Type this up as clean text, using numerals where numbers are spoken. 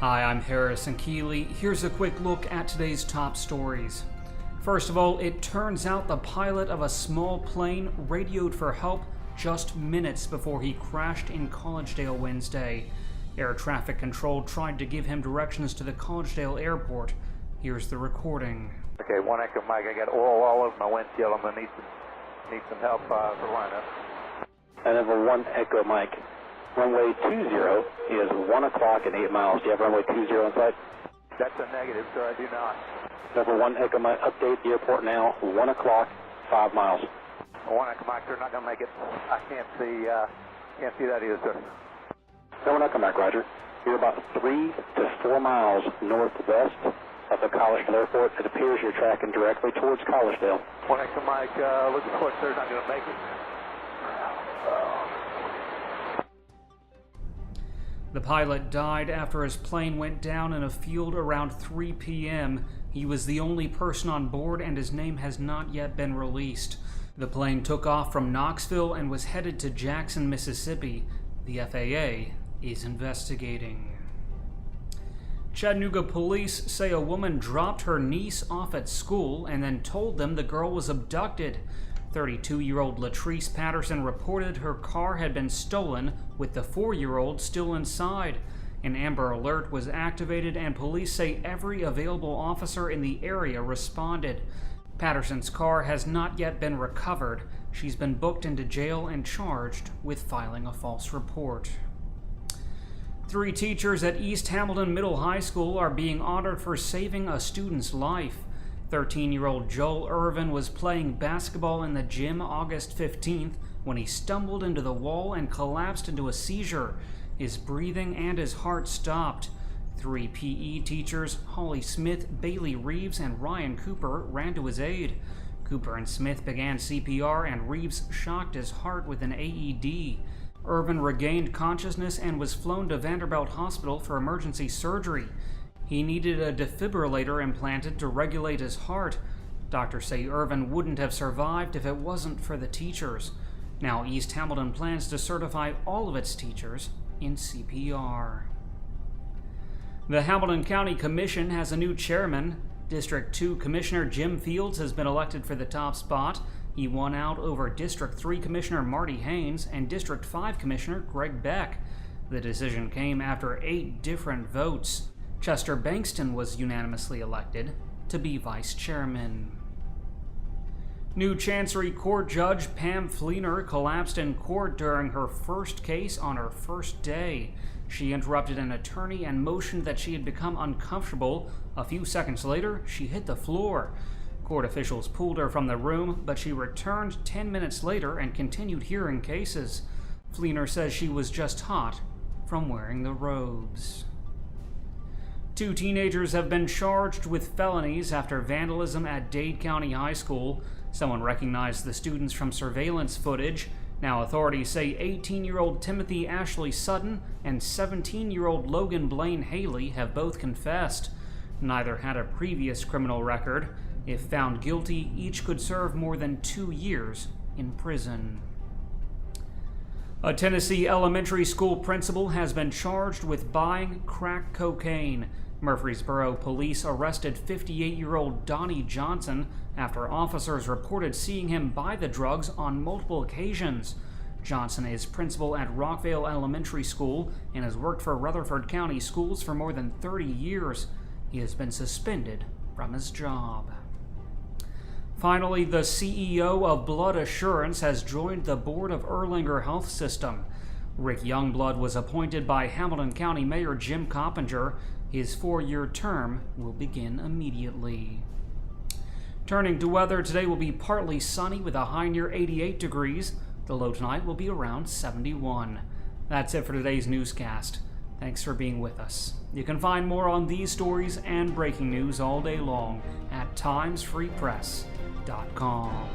Hi, I'm Harrison Keeley. Here's a quick look at today's top stories. First of all, it turns out the pilot of a small plane radioed for help just minutes before he crashed in Collegedale Wednesday. Air traffic control tried to give him directions to the Collegedale airport. Here's the recording. Okay, 1 Echo Mike, I got oil all over my windshield. I'm going to need some help for lineup. And then for 1 Echo Mike, runway 20 is 1 o'clock and 8 miles. Do you have runway 20 in sight? That's a negative, sir. I do not. Number 1 Echo Mike, update the airport now, 1 o'clock, 5 miles. 1 Echo Mike, they're not going to make it. I can't see that either, sir. No, 1 Echo Mike, roger. You're about 3 to 4 miles northwest of the Collegedale Airport. It appears you're tracking directly towards Collegedale. 1 Echo Mike, looks like they're not going to make it. The pilot died after his plane went down in a field around 3 p.m. He was the only person on board, and his name has not yet been released. The plane took off from Knoxville and was headed to Jackson, Mississippi. The FAA is investigating. Chattanooga police say a woman dropped her niece off at school and then told them the girl was abducted. 32-year-old Letrice Patterson reported her car had been stolen with the 4-year-old still inside. An Amber Alert was activated, and police say every available officer in the area responded. Patterson's car has not yet been recovered. She's been booked into jail and charged with filing a false report. 3 teachers at East Hamilton Middle High School are being honored for saving a student's life. 13-year-old Joel Irvin was playing basketball in the gym August 15th when he stumbled into the wall and collapsed into a seizure. His breathing and his heart stopped. 3 PE teachers, Holly Smith, Bailey Reeves, and Ryan Cooper, ran to his aid. Cooper and Smith began CPR, and Reeves shocked his heart with an AED. Irvin regained consciousness and was flown to Vanderbilt Hospital for emergency surgery. He needed a defibrillator implanted to regulate his heart. Doctors say Irvin wouldn't have survived if it wasn't for the teachers. Now East Hamilton plans to certify all of its teachers in CPR. The Hamilton County Commission has a new chairman. District 2 Commissioner Jim Fields has been elected for the top spot. He won out over District 3 Commissioner Marty Haynes and District 5 Commissioner Greg Beck. The decision came after 8 different votes. Chester Bankston was unanimously elected to be vice chairman. New Chancery Court Judge Pam Fleener collapsed in court during her first case on her first day. She interrupted an attorney and motioned that she had become uncomfortable. A few seconds later, she hit the floor. Court officials pulled her from the room, but she returned 10 minutes later and continued hearing cases. Fleener says she was just hot from wearing the robes. 2 teenagers have been charged with felonies after vandalism at Dade County High School. Someone recognized the students from surveillance footage. Now authorities say 18-year-old Timothy Ashley Sutton and 17-year-old Logan Blaine Haley have both confessed. Neither had a previous criminal record. If found guilty, each could serve more than 2 years in prison. A Tennessee elementary school principal has been charged with buying crack cocaine. Murfreesboro police arrested 58-year-old Donnie Johnson after officers reported seeing him buy the drugs on multiple occasions. Johnson is principal at Rockvale Elementary School and has worked for Rutherford County Schools for more than 30 years. He has been suspended from his job. Finally, the CEO of Blood Assurance has joined the board of Erlanger Health System. Rick Youngblood was appointed by Hamilton County Mayor Jim Coppinger. His 4-year term will begin immediately. Turning to weather, today will be partly sunny with a high near 88 degrees. The low tonight will be around 71. That's it for today's newscast. Thanks for being with us. You can find more on these stories and breaking news all day long at timesfreepress.com.